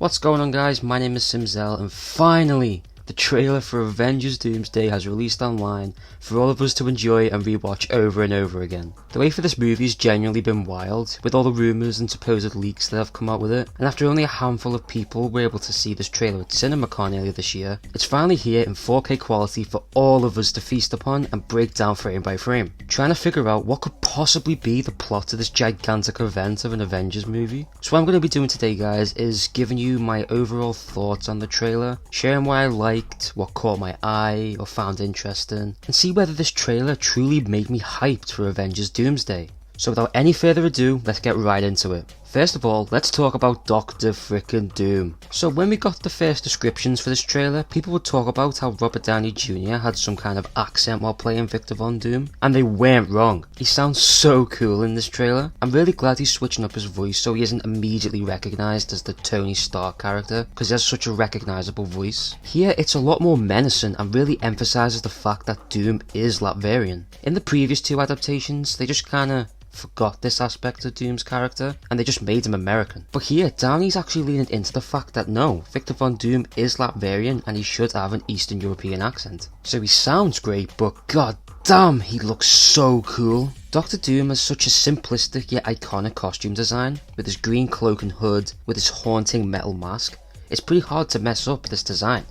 What's going on, guys? My name is Simzel, and finally the trailer for Avengers Doomsday has released online for all of us to enjoy and rewatch over and over again. The wait for this movie has genuinely been wild, with all the rumours and supposed leaks that have come out with it, and after only a handful of people were able to see this trailer at CinemaCon earlier this year, it's finally here in 4K quality for all of us to feast upon and break down frame by frame, trying to figure out what could possibly be the plot to this gigantic event of an Avengers movie. So what I'm going to be doing today, guys, is giving you my overall thoughts on the trailer, sharing what I liked, what caught my eye or found interesting, and see whether this trailer truly made me hyped for Avengers Doomsday. So without any further ado, let's get right into it. First of all, let's talk about Dr. Frickin' Doom. So when we got the first descriptions for this trailer, people would talk about how Robert Downey Jr. had some kind of accent while playing Victor Von Doom, and they weren't wrong. He sounds so cool in this trailer. I'm really glad he's switching up his voice so he isn't immediately recognised as the Tony Stark character, because he has such a recognisable voice. Here it's a lot more menacing and really emphasises the fact that Doom is Latvian. In the previous two adaptations, they just kinda forgot this aspect of Doom's character and they just made him American. But here, Downey's actually leaning into the fact that no, Victor Von Doom is Latvian and he should have an Eastern European accent. So he sounds great, but god damn, he looks so cool. Dr. Doom has such a simplistic yet iconic costume design, with his green cloak and hood, with his haunting metal mask. It's pretty hard to mess up this design.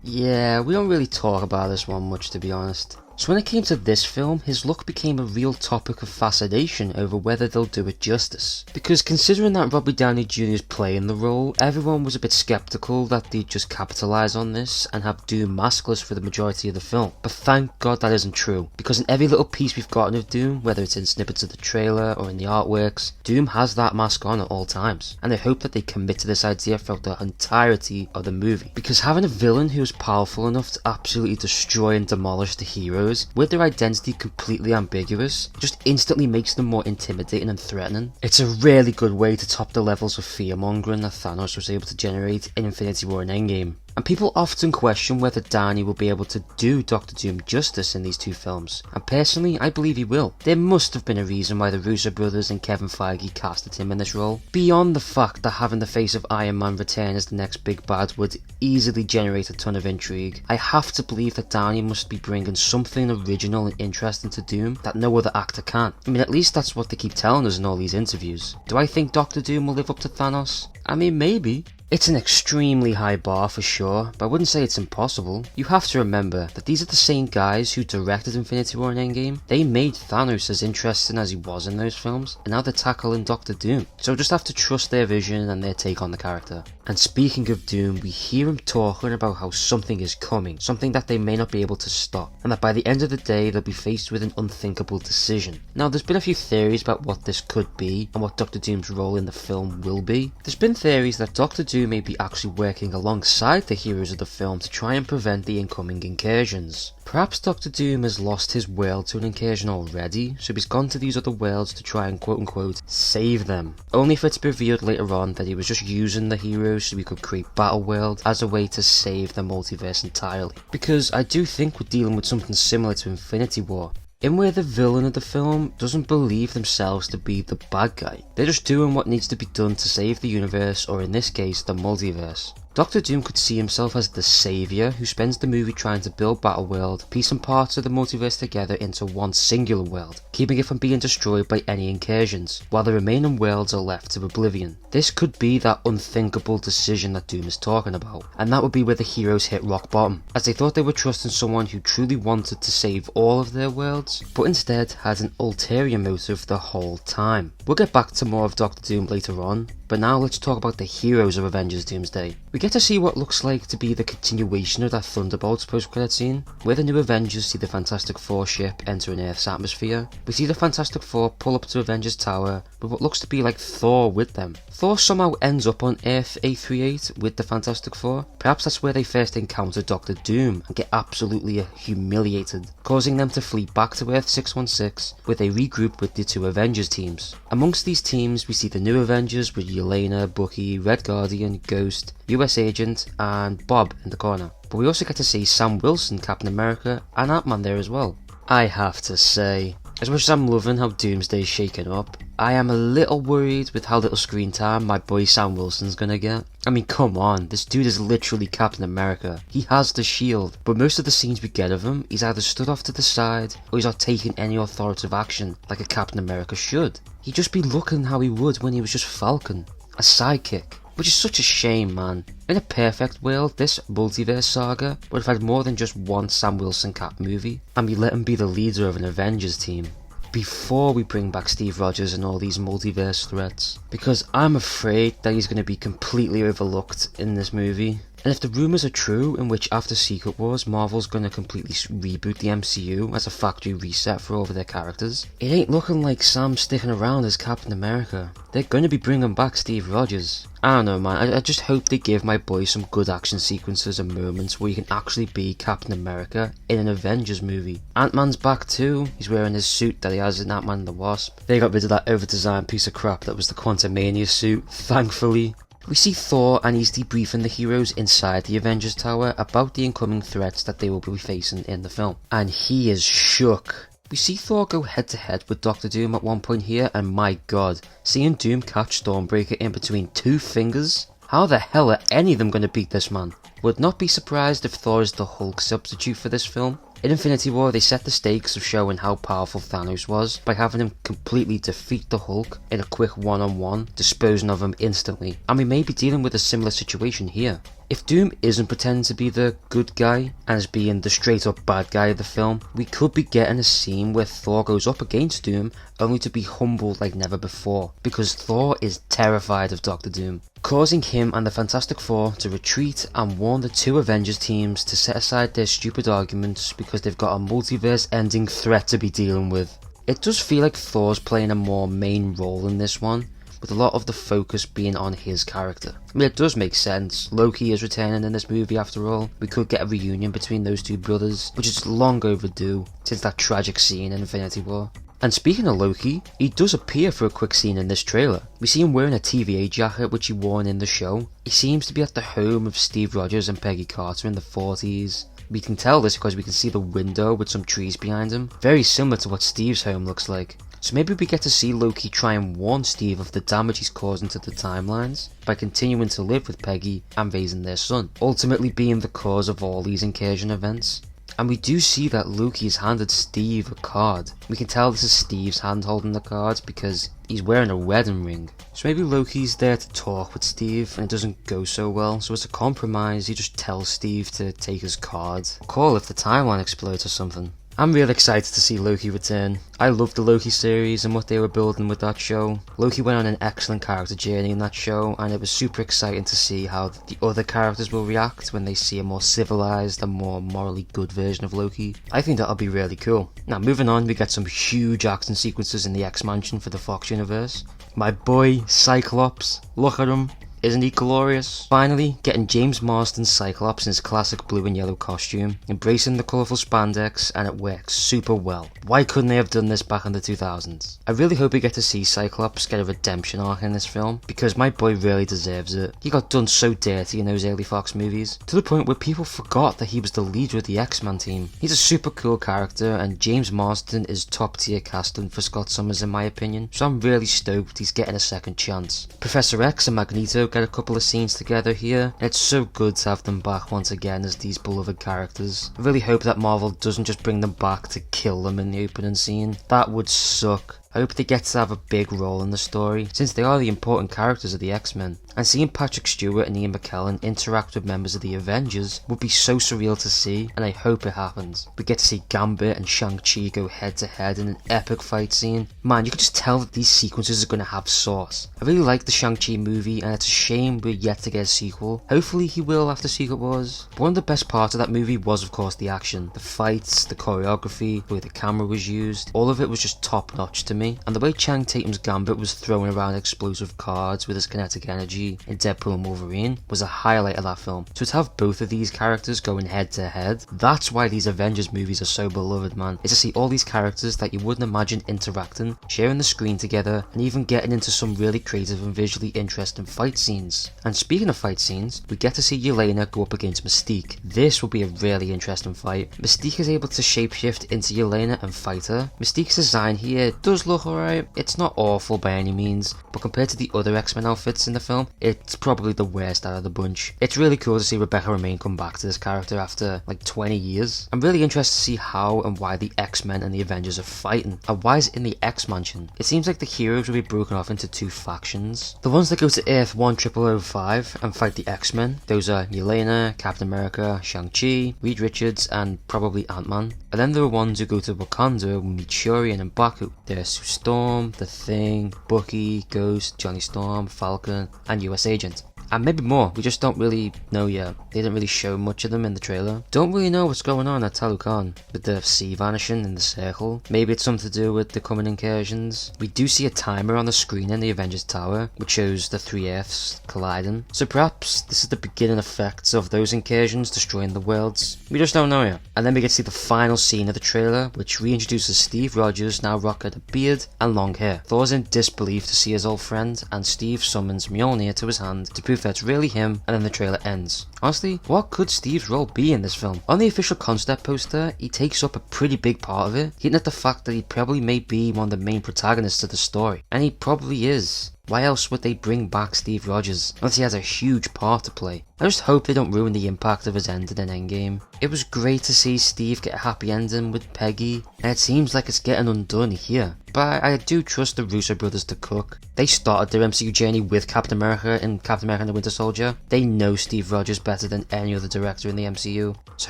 Yeah, we don't really talk about this one much, to be honest. So when it came to this film, his look became a real topic of fascination over whether they'll do it justice. Because considering that Robert Downey Jr. is playing the role, everyone was a bit skeptical that they'd just capitalise on this and have Doom maskless for the majority of the film. But thank God that isn't true, because in every little piece we've gotten of Doom, whether it's in snippets of the trailer or in the artworks, Doom has that mask on at all times. And I hope that they commit to this idea throughout the entirety of the movie. Because having a villain who is powerful enough to absolutely destroy and demolish the heroes, with their identity completely ambiguous, just instantly makes them more intimidating and threatening. It's a really good way to top the levels of fear-mongering that Thanos was able to generate in Infinity War and Endgame. And people often question whether Downey will be able to do Dr. Doom justice in these two films, and personally I believe he will. There must have been a reason why the Russo brothers and Kevin Feige casted him in this role, beyond the fact that having the face of Iron Man return as the next big bad would easily generate a ton of intrigue. I have to believe that Downey must be bringing something original and interesting to Doom that no other actor can. I mean, at least that's what they keep telling us in all these interviews. Do I think Dr. Doom will live up to Thanos? I mean, maybe. It's an extremely high bar for sure, but I wouldn't say it's impossible. You have to remember that these are the same guys who directed Infinity War and Endgame. They made Thanos as interesting as he was in those films, and now they're tackling Dr. Doom. So just have to trust their vision and their take on the character. And speaking of Doom, we hear him talking about how something is coming, something that they may not be able to stop, and that by the end of the day they'll be faced with an unthinkable decision. Now there's been a few theories about what this could be, and what Dr. Doom's role in the film will be. There's been theories that Dr. Doom may be actually working alongside the heroes of the film to try and prevent the incoming incursions. Perhaps Dr. Doom has lost his world to an incursion already, so he's gone to these other worlds to try and quote-unquote save them, only for it to be revealed later on that he was just using the heroes so he could create Battle World as a way to save the multiverse entirely. Because I do think we're dealing with something similar to Infinity War, in where the villain of the film doesn't believe themselves to be the bad guy. They're just doing what needs to be done to save the universe, or in this case, the multiverse. Dr. Doom could see himself as the saviour who spends the movie trying to build Battleworld, piecing parts of the multiverse together into one singular world, keeping it from being destroyed by any incursions, while the remaining worlds are left to oblivion. This could be that unthinkable decision that Doom is talking about, and that would be where the heroes hit rock bottom, as they thought they were trusting someone who truly wanted to save all of their worlds, but instead had an ulterior motive the whole time. We'll get back to more of Dr. Doom later on, but now let's talk about the heroes of Avengers Doomsday. We get to see what looks like to be the continuation of that Thunderbolts post-credit scene, where the new Avengers see the Fantastic Four ship entering Earth's atmosphere. We see the Fantastic Four pull up to Avengers Tower with what looks to be like Thor with them. Thor somehow ends up on Earth 838 with the Fantastic Four. Perhaps that's where they first encounter Dr. Doom and get absolutely humiliated, causing them to flee back to Earth 616, where they regroup with the two Avengers teams. Amongst these teams we see the new Avengers with Yelena, Bucky, Red Guardian, Ghost, US Agent and Bob in the corner. But we also get to see Sam Wilson, Captain America and Ant-Man there as well. I have to say, as much as I'm loving how Doomsday is shaken up, I am a little worried with how little screen time my boy Sam Wilson's gonna get. I mean, come on, this dude is literally Captain America. He has the shield, but most of the scenes we get of him, he's either stood off to the side, or he's not taking any authoritative action, like a Captain America should. He'd just be looking how he would when he was just Falcon, a sidekick. Which is such a shame, man. In a perfect world, this multiverse saga would have had more than just one Sam Wilson Cap movie, and we let him be the leader of an Avengers team, before we bring back Steve Rogers and all these multiverse threats, because I'm afraid that he's going to be completely overlooked in this movie. And if the rumours are true, in which after Secret Wars, Marvel's going to completely reboot the MCU as a factory reset for all of their characters, it ain't looking like Sam's sticking around as Captain America. They're going to be bringing back Steve Rogers. I don't know, man, I just hope they give my boy some good action sequences and moments where he can actually be Captain America in an Avengers movie. Ant-Man's back too. He's wearing his suit that he has in Ant-Man and the Wasp. They got rid of that over-designed piece of crap that was the Quantumania suit, thankfully. We see Thor and he's debriefing the heroes inside the Avengers Tower about the incoming threats that they will be facing in the film. And he is shook. We see Thor go head to head with Doctor Doom at one point here, and my god, seeing Doom catch Stormbreaker in between two fingers? How the hell are any of them going to beat this man? Would not be surprised if Thor is the Hulk substitute for this film. In Infinity War, they set the stakes of showing how powerful Thanos was by having him completely defeat the Hulk in a quick one-on-one, disposing of him instantly. And we may be dealing with a similar situation here. If Doom isn't pretending to be the good guy and is being the straight up bad guy of the film, we could be getting a scene where Thor goes up against Doom only to be humbled like never before, because Thor is terrified of Doctor Doom, causing him and the Fantastic Four to retreat and warn the two Avengers teams to set aside their stupid arguments because they've got a multiverse ending threat to be dealing with. It does feel like Thor's playing a more main role in this one, with a lot of the focus being on his character. I mean, it does make sense. Loki is returning in this movie after all. We could get a reunion between those two brothers, which is long overdue since that tragic scene in Infinity War. And speaking of Loki, he does appear for a quick scene in this trailer. We see him wearing a TVA jacket which he wore in the show. He seems to be at the home of Steve Rogers and Peggy Carter in the 40s. We can tell this because we can see the window with some trees behind him, very similar to what Steve's home looks like. So maybe we get to see Loki try and warn Steve of the damage he's causing to the timelines by continuing to live with Peggy and raising their son, ultimately being the cause of all these incursion events. And we do see that Loki has handed Steve a card. We can tell this is Steve's hand holding the card because he's wearing a wedding ring. So maybe Loki's there to talk with Steve and it doesn't go so well, so as a compromise he just tells Steve to take his card. Call if the timeline explodes or something. I'm really excited to see Loki return. I loved the Loki series and what they were building with that show. Loki went on an excellent character journey in that show, and it was super exciting to see how the other characters will react when they see a more civilized and more morally good version of Loki. I think that'll be really cool. Now moving on, we get some huge action sequences in the X-Mansion for the Fox universe. My boy Cyclops, look at him. Isn't he glorious? Finally, getting James Marsden's Cyclops in his classic blue and yellow costume, embracing the colourful spandex, and it works super well. Why couldn't they have done this back in the 2000s? I really hope we get to see Cyclops get a redemption arc in this film, because my boy really deserves it. He got done so dirty in those early Fox movies, to the point where people forgot that he was the leader of the X-Men team. He's a super cool character, and James Marsden is top tier casting for Scott Summers in my opinion, so I'm really stoked he's getting a second chance. Professor X and Magneto get a couple of scenes together here, and it's so good to have them back once again as these beloved characters. I really hope that Marvel doesn't just bring them back to kill them in the opening scene. That would suck. I hope they get to have a big role in the story, since they are the important characters of the X-Men. And seeing Patrick Stewart and Ian McKellen interact with members of the Avengers would be so surreal to see, and I hope it happens. We get to see Gambit and Shang Chi go head to head in an epic fight scene. Man, you can just tell that these sequences are going to have sauce. I really like the Shang Chi movie, and it's a shame we're yet to get a sequel. Hopefully he will after Secret Wars. But one of the best parts of that movie was of course the action. The fights, the choreography, the way the camera was used, all of it was just top notch to me. And the way Channing Tatum's Gambit was throwing around explosive cards with his kinetic energy in Deadpool and Wolverine was a highlight of that film. So to have both of these characters going head to head, that's why these Avengers movies are so beloved, man. Is to see all these characters that you wouldn't imagine interacting, sharing the screen together, and even getting into some really creative and visually interesting fight scenes. And speaking of fight scenes, we get to see Yelena go up against Mystique. This will be a really interesting fight. Mystique is able to shapeshift into Yelena and fight her. Mystique's design here does look alright. It's not awful by any means, but compared to the other X-Men outfits in the film, it's probably the worst out of the bunch. It's really cool to see Rebecca Romijn come back to this character after like 20 years. I'm really interested to see how and why the X-Men and the Avengers are fighting, and why is it in the X-Mansion? It seems like the heroes will be broken off into two factions. The ones that go to Earth 1005 and fight the X-Men, those are Yelena, Captain America, Shang Chi, Reed Richards, and probably Ant-Man. And then there are ones who go to Wakanda and meet Shuri and M'Baku. There's Sue Storm, The Thing, Bucky, Ghost, Johnny Storm, Falcon, and US Agent. And maybe more, we just don't really know yet. They didn't really show much of them in the trailer. Don't really know what's going on at Talokan, with the sea vanishing in the circle. Maybe it's something to do with the coming incursions. We do see a timer on the screen in the Avengers Tower, which shows the three Earths colliding. So perhaps this is the beginning effects of those incursions destroying the worlds. We just don't know yet. And then we get to see the final scene of the trailer, which reintroduces Steve Rogers, now rocking a beard and long hair. Thor's in disbelief to see his old friend, and Steve summons Mjolnir to his hand to prove that's really him, and then the trailer ends. Honestly, what could Steve's role be in this film? On the official concept poster, he takes up a pretty big part of it, hinting at the fact that he probably may be one of the main protagonists of the story. And he probably is. Why else would they bring back Steve Rogers, unless he has a huge part to play? I just hope they don't ruin the impact of his ending in Endgame. It was great to see Steve get a happy ending with Peggy, and it seems like it's getting undone here. But I do trust the Russo brothers to cook. They started their MCU journey with Captain America and Captain America and the Winter Soldier. They know Steve Rogers better than any other director in the MCU, so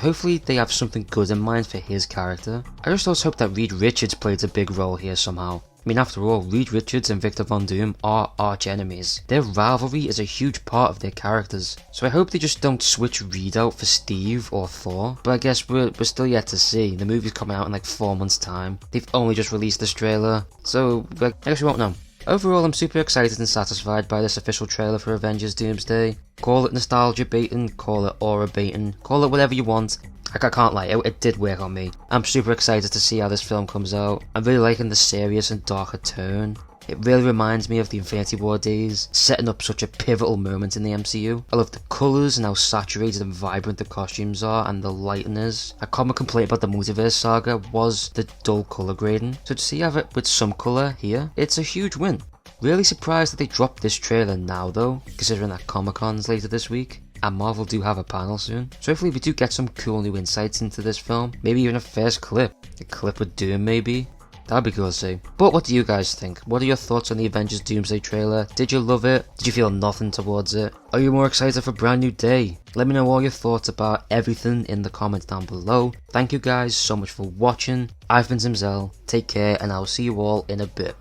hopefully they have something good in mind for his character. I just also hope that Reed Richards plays a big role here somehow. I mean, after all, Reed Richards and Victor Von Doom are arch enemies. Their rivalry is a huge part of their characters, so I hope they just don't switch Reed out for Steve or Thor. But I guess we're still yet to see. The movie's coming out in like 4 months time. They've only just released this trailer, so I guess we won't know. Overall, I'm super excited and satisfied by this official trailer for Avengers Doomsday. Call it nostalgia baiting, call it aura baiting, call it whatever you want. I can't lie, it did work on me. I'm super excited to see how this film comes out. I'm really liking the serious and darker tone. It really reminds me of the Infinity War days, setting up such a pivotal moment in the MCU. I love the colours and how saturated and vibrant the costumes are and the lighting is. A common complaint about the multiverse saga was the dull colour grading, so to see it with some colour here, it's a huge win. Really surprised that they dropped this trailer now though, considering that Comic-Con's later this week. And Marvel do have a panel soon, so hopefully we do get some cool new insights into this film, maybe even a first clip, a clip with Doom maybe. That'd be cool to see. But what do you guys think? What are your thoughts on the Avengers Doomsday trailer? Did you love it? Did you feel nothing towards it? Are you more excited for a brand new day? Let me know all your thoughts about everything in the comments down below. Thank you guys so much for watching. I've been Zimzel, take care, and I'll see you all in a bit.